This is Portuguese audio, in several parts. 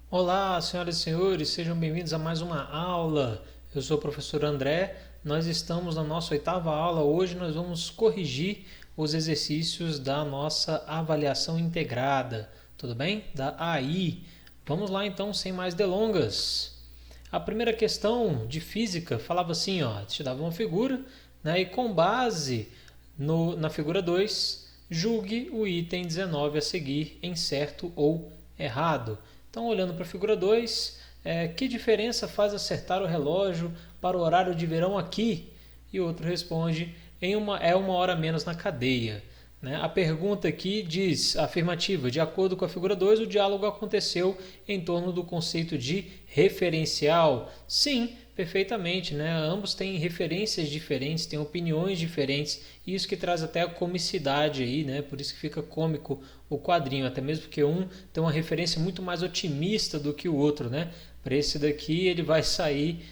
Olá, senhoras e senhores, sejam bem-vindos a mais uma aula. Eu sou o professor André. Nós estamos na nossa oitava aula. Hoje nós vamos corrigir os exercícios da nossa avaliação integrada, tudo bem? Da AI. Vamos lá então, sem mais delongas. A primeira questão de física falava assim, ó, te dava uma figura, né, e com base na figura 2, julgue o item 19 a seguir em certo ou errado. Então, olhando para a figura 2, que diferença faz acertar o relógio para o horário de verão aqui? E o outro responde, é uma hora menos na cadeia. Né? A pergunta aqui diz, afirmativa, de acordo com a figura 2, o diálogo aconteceu em torno do conceito de referencial. Sim, perfeitamente, né? Ambos têm referências diferentes, têm opiniões diferentes, e isso que traz até a comicidade aí, né? Por isso que fica cômico o quadrinho, até mesmo porque um tem uma referência muito mais otimista do que o outro, né? Para esse daqui ele vai sair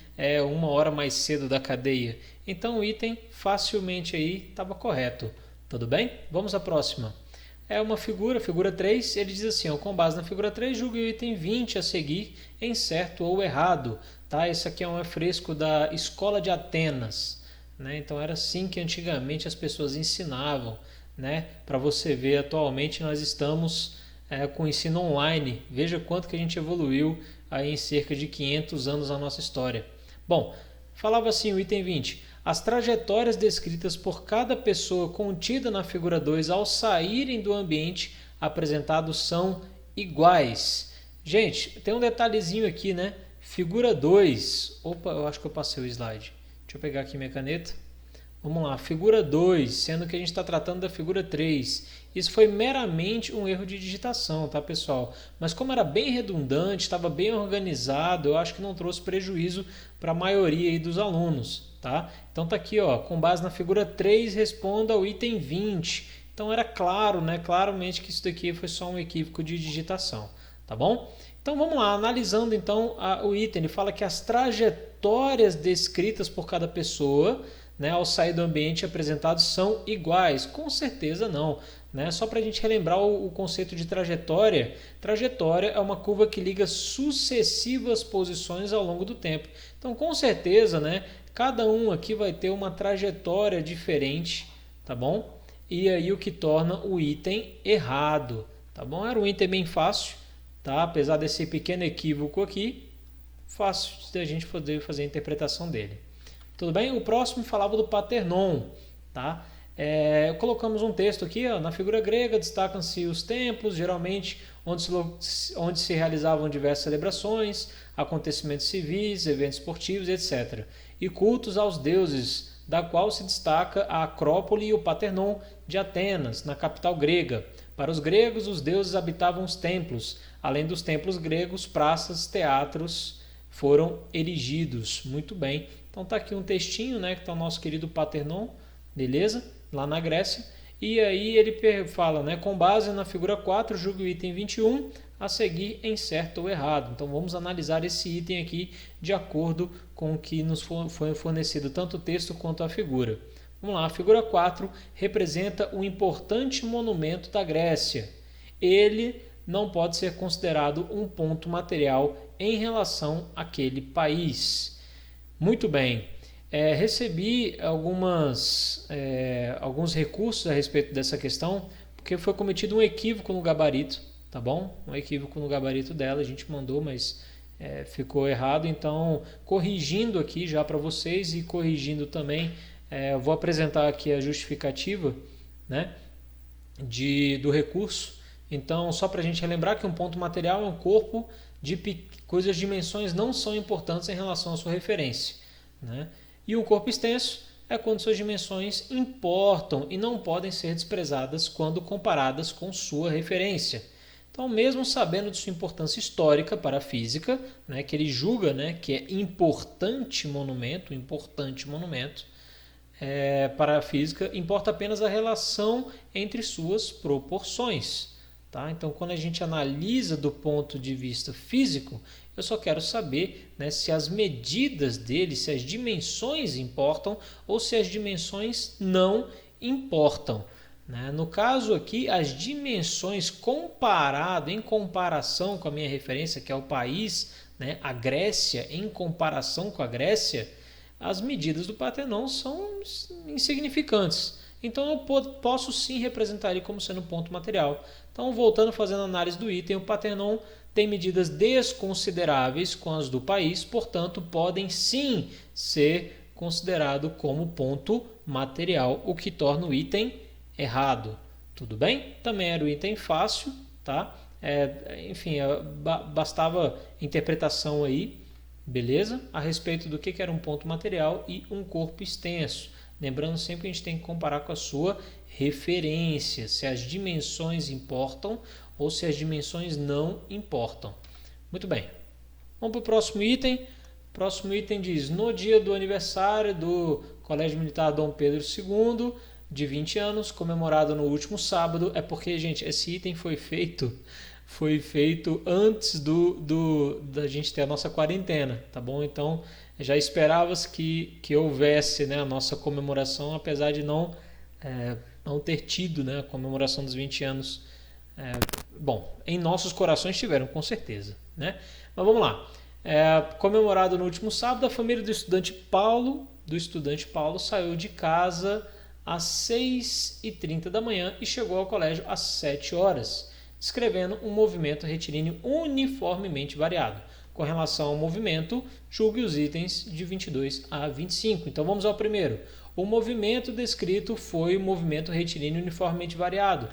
uma hora mais cedo da cadeia. Então o item facilmente aí estava correto. Tudo bem? Vamos à próxima. É uma figura 3, ele diz assim, ó, com base na figura 3, julgue o item 20 a seguir em certo ou errado. Tá? Esse aqui é um fresco da Escola de Atenas. Né? Então era assim que antigamente as pessoas ensinavam. Né? Para você ver, atualmente nós estamos com ensino online. Veja quanto que a gente evoluiu aí em cerca de 500 anos na nossa história. Bom, falava assim o item 20. As trajetórias descritas por cada pessoa contida na figura 2 ao saírem do ambiente apresentado são iguais. Gente, tem um detalhezinho aqui, né? Figura 2. Opa, eu acho que eu passei o slide. Deixa eu pegar aqui minha caneta. Vamos lá, figura 2, sendo que a gente está tratando da figura 3. Isso foi meramente um erro de digitação, tá, pessoal? Mas como era bem redundante, estava bem organizado, eu acho que não trouxe prejuízo para a maioria aí dos alunos, tá? Então tá aqui, ó, com base na figura 3, responda ao item 20. Então era claro, né, claramente que isso daqui foi só um equívoco de digitação, tá bom? Então vamos lá, analisando então o item, ele fala que as trajetórias descritas por cada pessoa, né, ao sair do ambiente apresentado são iguais? Com certeza não. Né? Só para a gente relembrar o conceito de trajetória, trajetória é uma curva que liga sucessivas posições ao longo do tempo. Então, com certeza, né, cada um aqui vai ter uma trajetória diferente, tá bom? E aí o que torna o item errado, tá bom? Era um item bem fácil, tá? Apesar desse pequeno equívoco aqui, fácil de a gente poder fazer a interpretação dele. Tudo bem? O próximo falava do Paternon. Tá? Colocamos um texto aqui, ó, na figura grega destacam-se os templos, geralmente onde se realizavam diversas celebrações, acontecimentos civis, eventos esportivos, etc. E cultos aos deuses, da qual se destaca a Acrópole e o Paternon de Atenas, na capital grega. Para os gregos, os deuses habitavam os templos. Além dos templos gregos, praças, teatros foram erigidos. Muito bem. Então tá aqui um textinho, né, que está o nosso querido Paternon, beleza? Lá na Grécia. E aí ele fala, né, com base na figura 4, julgue o item 21 a seguir em certo ou errado. Então vamos analisar esse item aqui de acordo com o que nos foi fornecido, tanto o texto quanto a figura. Vamos lá, a figura 4 representa um importante monumento da Grécia. Ele não pode ser considerado um ponto material em relação àquele país. Muito bem. Recebi alguns recursos a respeito dessa questão, porque foi cometido um equívoco no gabarito, tá bom? Um equívoco no gabarito dela, a gente mandou, mas ficou errado. Então, corrigindo aqui já para vocês e corrigindo também, eu vou apresentar aqui a justificativa, né, do recurso. Então, só para a gente relembrar que um ponto material é um corpo cujas dimensões não são importantes em relação à sua referência. Né? E um corpo extenso é quando suas dimensões importam e não podem ser desprezadas quando comparadas com sua referência. Então, mesmo sabendo de sua importância histórica para a física, né, que ele julga, né, que é importante monumento, para a física, importa apenas a relação entre suas proporções. Tá? Então, quando a gente analisa do ponto de vista físico, eu só quero saber, né, se as medidas dele, se as dimensões importam ou se as dimensões não importam. né? No caso aqui, as dimensões em comparação com a minha referência, que é o país, né? A Grécia, em comparação com a Grécia, as medidas do Partenon são insignificantes. Então eu posso sim representar ele como sendo ponto material. Então, voltando, fazendo análise do item, o Partenon tem medidas desconsideráveis com as do país, portanto, podem sim ser considerado como ponto material, o que torna o item errado. Tudo bem? Também era o item fácil, tá? Enfim, bastava interpretação aí, beleza? A respeito do que era um ponto material e um corpo extenso. Lembrando sempre que a gente tem que comparar com a sua referência, se as dimensões importam ou se as dimensões não importam. Muito bem. Vamos para o próximo item. O próximo item diz: no dia do aniversário do Colégio Militar Dom Pedro II, de 20 anos, comemorado no último sábado. É porque, gente, esse item foi feito antes da gente ter a nossa quarentena, tá bom? Então, já esperava-se que houvesse, né, a nossa comemoração, apesar de não ter tido, né, a comemoração dos 20 anos. Bom, em nossos corações tiveram, com certeza, né? Mas vamos lá. Comemorado no último sábado, a família do estudante Paulo saiu de casa às 6h30 da manhã e chegou ao colégio às 7 horas, descrevendo um movimento retilíneo uniformemente variado. Com relação ao movimento, julgue os itens de 22 a 25. Então vamos ao primeiro. O movimento descrito foi o movimento retilíneo uniformemente variado.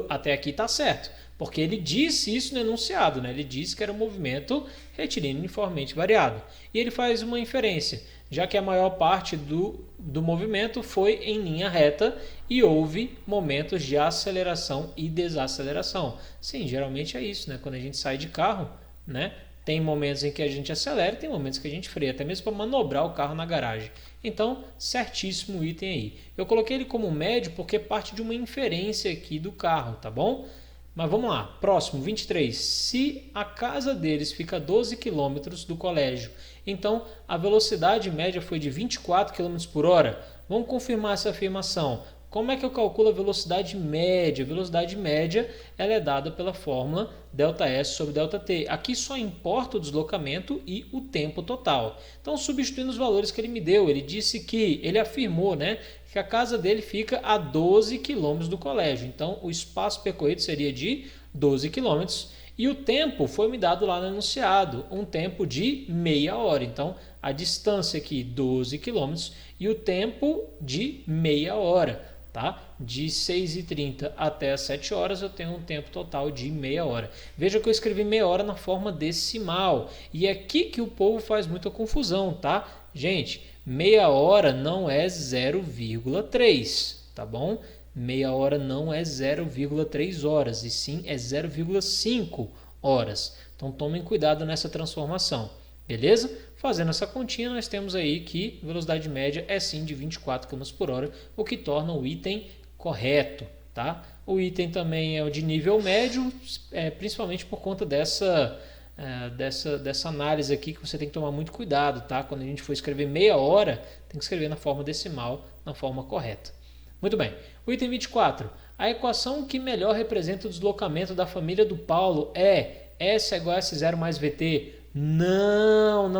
Até aqui está certo, porque ele disse isso no enunciado, né? Ele disse que era um movimento retilíneo uniformemente variado. E ele faz uma inferência, já que a maior parte do movimento foi em linha reta e houve momentos de aceleração e desaceleração. Sim, geralmente é isso, né? Quando a gente sai de carro, né? Tem momentos em que a gente acelera e tem momentos que a gente freia, até mesmo para manobrar o carro na garagem. Então, certíssimo o item aí. Eu coloquei ele como médio porque parte de uma inferência aqui do carro, tá bom? Mas vamos lá. Próximo, 23. Se a casa deles fica a 12 km do colégio, então a velocidade média foi de 24 km por hora. Vamos confirmar essa afirmação. Como é que eu calculo a velocidade média? A velocidade média ela é dada pela fórmula ΔS sobre ΔT. Aqui só importa o deslocamento e o tempo total. Então, substituindo os valores que ele me deu, ele afirmou, né, que a casa dele fica a 12 km do colégio. Então, o espaço percorrido seria de 12 km. E o tempo foi me dado lá no enunciado, um tempo de meia hora. Então, a distância aqui, 12 km, e o tempo de meia hora. Tá? De 6h30 até as 7 horas eu tenho um tempo total de meia hora. Veja que eu escrevi meia hora na forma decimal. E é aqui que o povo faz muita confusão, tá? Gente, meia hora não é 0,3, tá bom? Meia hora não é 0,3 horas, e sim é 0,5 horas. Então tomem cuidado nessa transformação. Beleza? Fazendo essa continha, nós temos aí que a velocidade média é sim de 24 km por hora, o que torna o item correto. Tá? O item também é de nível médio, principalmente por conta dessa análise aqui, que você tem que tomar muito cuidado. Tá? Quando a gente for escrever meia hora, tem que escrever na forma decimal, na forma correta. Muito bem. O item 24. A equação que melhor representa o deslocamento da família do Paulo é S igual a S0 mais VT. Não.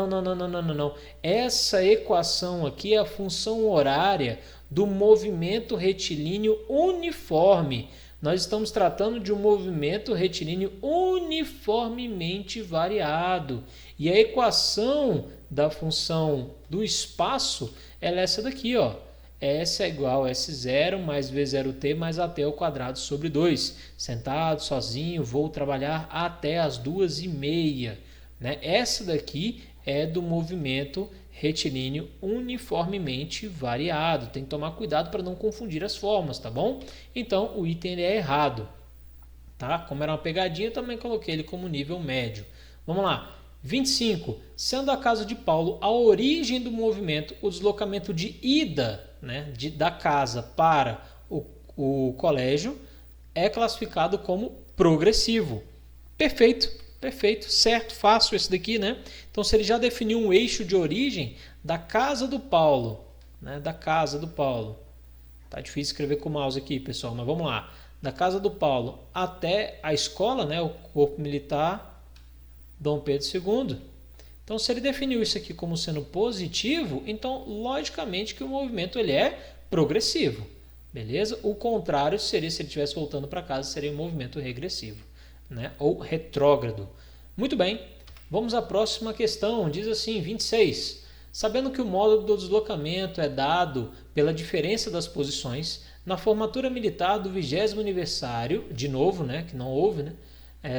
Essa equação aqui é a função horária do movimento retilíneo uniforme. Nós estamos tratando de um movimento retilíneo uniformemente variado. E a equação da função do espaço ela é essa daqui, ó. S é igual a S0 mais V0T mais AT ao quadrado sobre 2. Sentado, sozinho, vou trabalhar até as 2h30. Né? Essa daqui é do movimento retilíneo uniformemente variado. Tem que tomar cuidado para não confundir as formas, tá bom? Então, o item é errado. Tá? Como era uma pegadinha, eu também coloquei ele como nível médio. Vamos lá. 25. Sendo a casa de Paulo a origem do movimento, o deslocamento de ida, né, da casa para o colégio é classificado como progressivo. Perfeito, certo, fácil esse daqui, né? Então, se ele já definiu um eixo de origem da casa do Paulo, né, Tá difícil escrever com o mouse aqui, pessoal, mas vamos lá. Da casa do Paulo até a escola, né, o Corpo Militar Dom Pedro II. Então, se ele definiu isso aqui como sendo positivo, então, logicamente que o movimento ele é progressivo. Beleza? O contrário seria se ele estivesse voltando para casa, seria um movimento regressivo, né? Ou retrógrado. Muito bem, vamos à próxima questão. Diz assim, 26. Sabendo que o módulo do deslocamento é dado pela diferença das posições, na formatura militar do 20º aniversário, de novo, né, que não houve, né,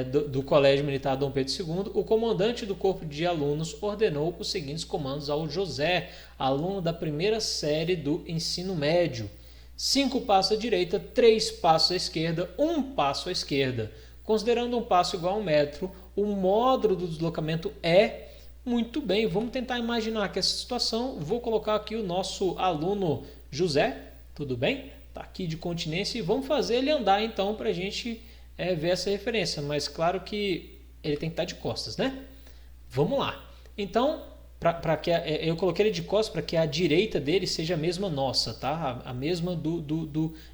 do Colégio Militar Dom Pedro II, o comandante do corpo de alunos ordenou os seguintes comandos ao José, aluno da primeira série do ensino médio. 5 passos à direita, 3 passos à esquerda, 1 passo à esquerda. Considerando um passo igual a 1 metro, o módulo do deslocamento é... Muito bem, vamos tentar imaginar que essa situação, vou colocar aqui o nosso aluno José, tudo bem? Está aqui de continência e vamos fazer ele andar então para a gente ver essa referência, mas claro que ele tem que estar de costas, né? Vamos lá. Então, eu coloquei ele de costas para que a direita dele seja a mesma nossa, tá? A mesma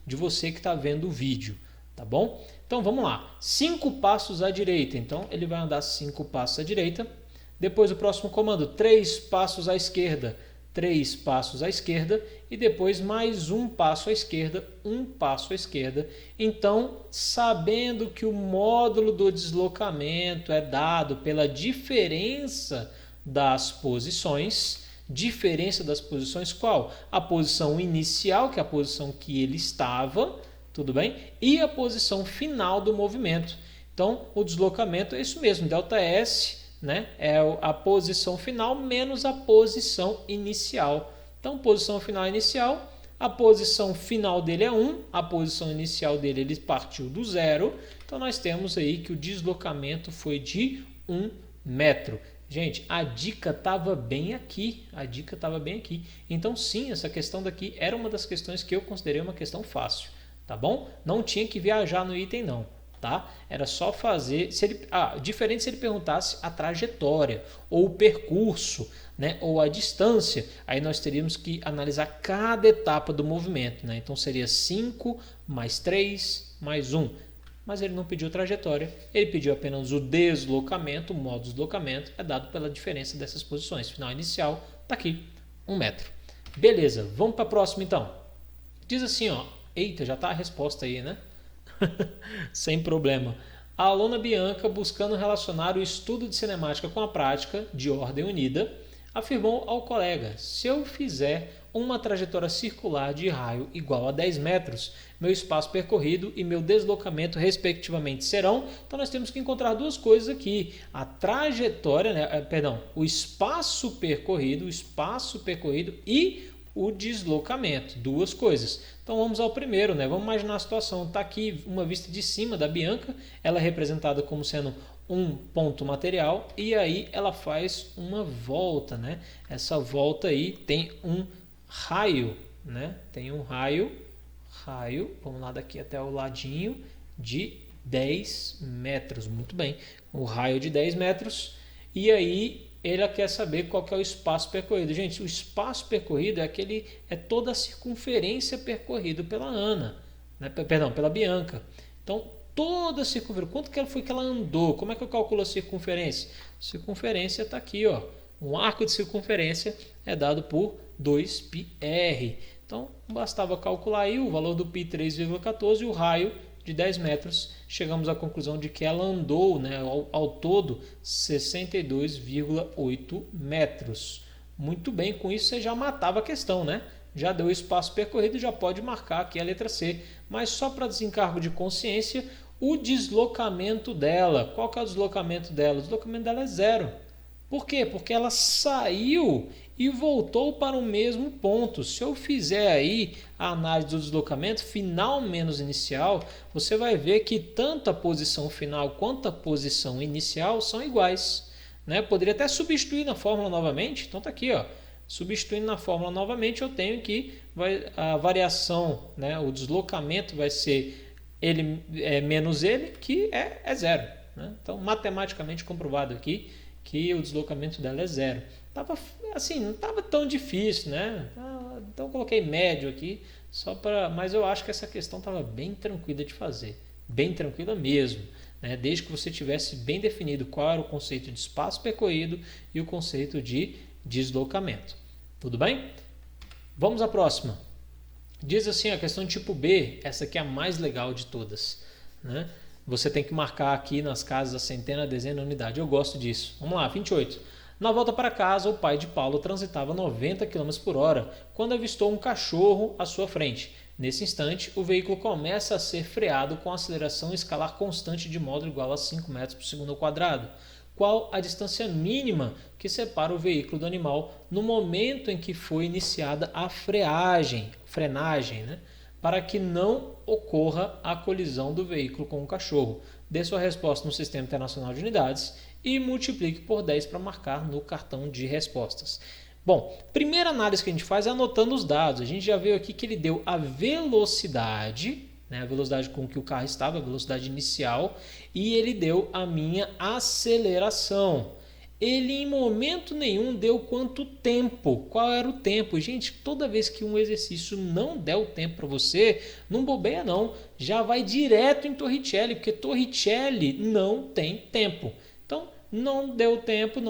de você que está vendo o vídeo, tá bom? Então vamos lá. 5 passos à direita, então ele vai andar 5 passos à direita. Depois o próximo comando, 3 passos à esquerda, 3 passos à esquerda e depois mais 1 passo à esquerda, 1 passo à esquerda. Então, sabendo que o módulo do deslocamento é dado pela diferença das posições, qual? A posição inicial, que é a posição que ele estava, tudo bem? E a posição final do movimento. Então, o deslocamento é isso mesmo, ΔS, né? É a posição final menos a posição inicial. Então, posição final inicial, a posição final dele é 1, a posição inicial dele ele partiu do 0. Então, nós temos aí que o deslocamento foi de 1 metro. Gente, a dica estava bem aqui. Então, sim, essa questão daqui era uma das questões que eu considerei uma questão fácil. Tá bom? Não tinha que viajar no item, não. Tá? Era só fazer, diferente se ele perguntasse a trajetória, ou o percurso, né? Ou a distância, aí nós teríamos que analisar cada etapa do movimento, né? Então seria 5 mais 3 mais 1, mas ele não pediu trajetória, ele pediu apenas o deslocamento, o modo de deslocamento é dado pela diferença dessas posições, final inicial, tá aqui, 1 metro. Beleza, vamos para a próxima então. Diz assim, ó, eita, já tá a resposta aí, né? Sem problema. A aluna Bianca, buscando relacionar o estudo de cinemática com a prática de ordem unida, afirmou ao colega: se eu fizer uma trajetória circular de raio igual a 10 metros, meu espaço percorrido e meu deslocamento respectivamente serão... Então nós temos que encontrar duas coisas aqui. A trajetória, o espaço percorrido e o deslocamento, duas coisas. Então vamos ao primeiro, né? Vamos imaginar a situação. Está aqui uma vista de cima da Bianca, ela é representada como sendo um ponto material e aí ela faz uma volta, né? Essa volta aí tem um raio, né? Tem um raio, vamos lá daqui até o ladinho, de 10 metros. Muito bem, o raio de 10 metros e aí ele quer saber qual que é o espaço percorrido. Gente, o espaço percorrido é toda a circunferência percorrida pela Ana, né? Pela Bianca. Então, toda a circunferência, quanto que foi que ela andou? Como é que eu calculo a circunferência? Circunferência está aqui, ó. Um arco de circunferência é dado por 2πr. Então, bastava calcular aí o valor do π 3,14 e o raio de 10 metros, chegamos à conclusão de que ela andou, né, ao todo 62,8 metros. Muito bem, com isso você já matava a questão, né? Já deu o espaço percorrido, já pode marcar aqui a letra C. Mas só para desencargo de consciência, o deslocamento dela. Qual que é o deslocamento dela? O deslocamento dela é 0. Por quê? Porque ela saiu e voltou para o mesmo ponto. Se eu fizer aí a análise do deslocamento final menos inicial, você vai ver que tanto a posição final quanto a posição inicial são iguais, né? Poderia até substituir na fórmula novamente. Então está aqui, ó. Substituindo na fórmula novamente, eu tenho que a variação, né? O deslocamento vai ser ele menos ele, que é 0. Né? Então, matematicamente comprovado aqui que o deslocamento dela é 0. Tava assim, não estava tão difícil, né? Então coloquei médio aqui, Mas eu acho que essa questão estava bem tranquila de fazer, bem tranquila mesmo, né? Desde que você tivesse bem definido qual era o conceito de espaço percorrido e o conceito de deslocamento. Tudo bem? Vamos à próxima. Diz assim, a questão de tipo B, essa aqui é a mais legal de todas, né? Você tem que marcar aqui nas casas a centena, a dezena, a unidade. Eu gosto disso. Vamos lá, 28. Na volta para casa, o pai de Paulo transitava 90 km por hora quando avistou um cachorro à sua frente. Nesse instante, o veículo começa a ser freado com aceleração escalar constante de modo igual a 5 metros por segundo ao quadrado. Qual a distância mínima que separa o veículo do animal no momento em que foi iniciada a frenagem, né? Para que não ocorra a colisão do veículo com o cachorro? Dê sua resposta no Sistema Internacional de Unidades e multiplique por 10 para marcar no cartão de respostas. Bom, primeira análise que a gente faz é anotando os dados. A gente já viu aqui que ele deu a velocidade, né, a velocidade com que o carro estava, a velocidade inicial, e ele deu a minha aceleração. Ele em momento nenhum deu quanto tempo, qual era o tempo. Gente, toda vez que um exercício não der o tempo para você, não bobeia não, já vai direto em Torricelli, porque Torricelli não tem tempo. Então, não deu tempo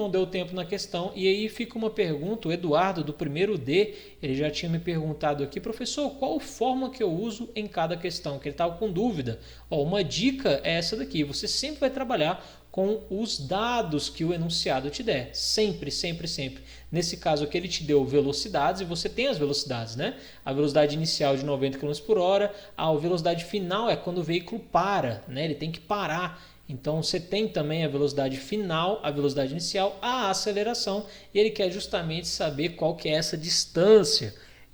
na questão. E aí fica uma pergunta, o Eduardo do primeiro D, ele já tinha me perguntado aqui, professor, qual forma que eu uso em cada questão, que ele estava com dúvida. Uma dica é essa daqui, você sempre vai trabalhar com os dados que o enunciado te der, sempre, sempre, sempre. Nesse caso aqui ele te deu velocidades e você tem as velocidades, né? A velocidade inicial de 90 km por hora, a velocidade final é quando o veículo para, né? Ele tem que parar. Então você tem também a velocidade final, a velocidade inicial, a aceleração, e ele quer justamente saber qual que é essa distância.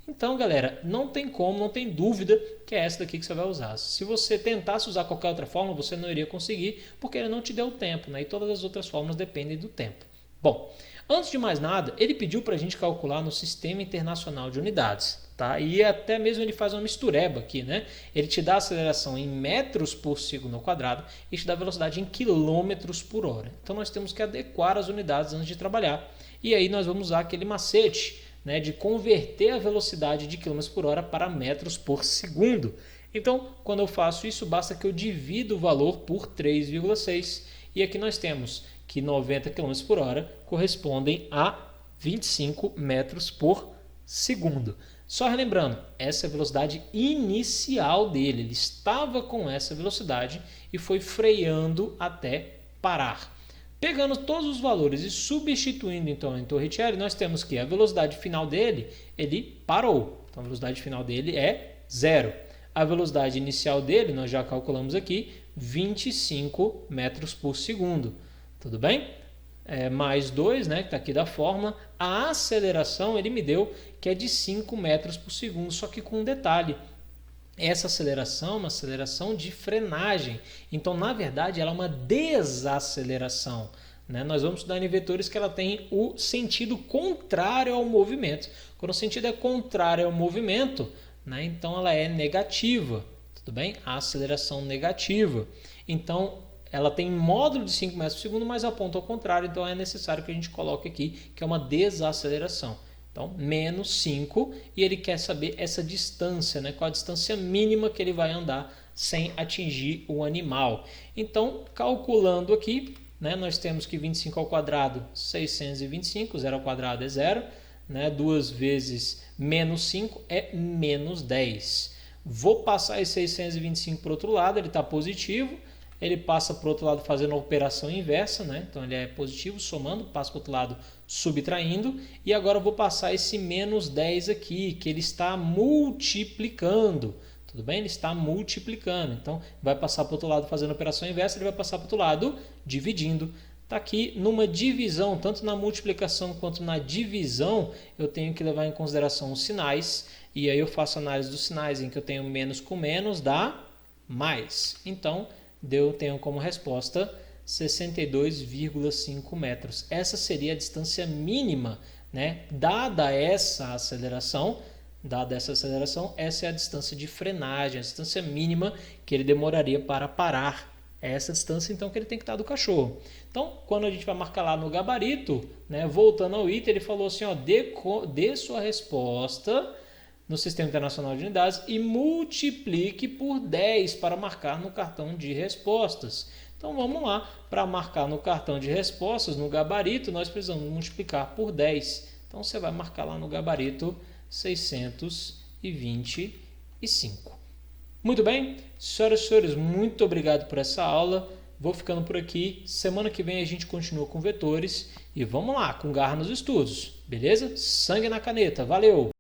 Então, galera, não tem como, não tem dúvida que é essa daqui que você vai usar. Se você tentasse usar qualquer outra fórmula, você não iria conseguir, porque ele não te deu tempo, né? E todas as outras fórmulas dependem do tempo. Bom, antes de mais nada, ele pediu para a gente calcular no Sistema Internacional de Unidades, tá? E até mesmo ele faz uma mistureba aqui, né? Ele te dá a aceleração em metros por segundo ao quadrado e te dá a velocidade em quilômetros por hora. Então nós temos que adequar as unidades antes de trabalhar. E aí nós vamos usar aquele macete, né, de converter a velocidade de km por hora para metros por segundo. Então, quando eu faço isso, basta que eu divido o valor por 3,6. E aqui nós temos que 90 km por hora correspondem a 25 metros por segundo. Só relembrando, essa é a velocidade inicial dele. Ele estava com essa velocidade e foi freando até parar. Pegando todos os valores e substituindo então em Torricelli, nós temos que a velocidade final dele, ele parou. Então a velocidade final dele é 0. A velocidade inicial dele, nós já calculamos aqui, 25 metros por segundo. Tudo bem? Mais 2, né, que está aqui da fórmula. A aceleração ele me deu que é de 5 metros por segundo, só que com um detalhe. Essa aceleração é uma aceleração de frenagem. Então, na verdade, ela é uma desaceleração, né? Nós vamos estudar em vetores que ela tem o sentido contrário ao movimento. Quando o sentido é contrário ao movimento, né, então ela é negativa. Tudo bem? A aceleração negativa. Então, ela tem módulo de 5 metros por segundo, mas aponta ao contrário. Então, é necessário que a gente coloque aqui que é uma desaceleração. Então, menos 5, e ele quer saber essa distância, né? Qual a distância mínima que ele vai andar sem atingir o animal. Então, calculando aqui, né, nós temos que 25 ao quadrado, 625, 0 ao quadrado é 0, né? 2 vezes menos 5 é menos 10. Vou passar esse 625 para o outro lado, ele está positivo. Ele passa para o outro lado fazendo a operação inversa, né? Então ele é positivo, somando, passa para o outro lado subtraindo. E agora eu vou passar esse menos 10 aqui, que ele está multiplicando. Tudo bem? Ele está multiplicando. Então vai passar para o outro lado fazendo a operação inversa, ele vai passar para o outro lado dividindo. Está aqui numa divisão, tanto na multiplicação quanto na divisão, eu tenho que levar em consideração os sinais. E aí eu faço análise dos sinais em que eu tenho menos com menos dá mais. Então, tenho como resposta 62,5 metros. Essa seria a distância mínima, né? Dada essa aceleração, essa é a distância de frenagem, a distância mínima que ele demoraria para parar. É essa distância, então, que ele tem que estar do cachorro. Então, quando a gente vai marcar lá no gabarito, né, voltando ao item, ele falou assim, ó, dê sua resposta no Sistema Internacional de Unidades e multiplique por 10 para marcar no cartão de respostas. Então vamos lá, para marcar no cartão de respostas, no gabarito, nós precisamos multiplicar por 10. Então você vai marcar lá no gabarito 625. Muito bem, senhoras e senhores, muito obrigado por essa aula. Vou ficando por aqui. Semana que vem a gente continua com vetores e vamos lá, com garra nos estudos, beleza? Sangue na caneta, valeu!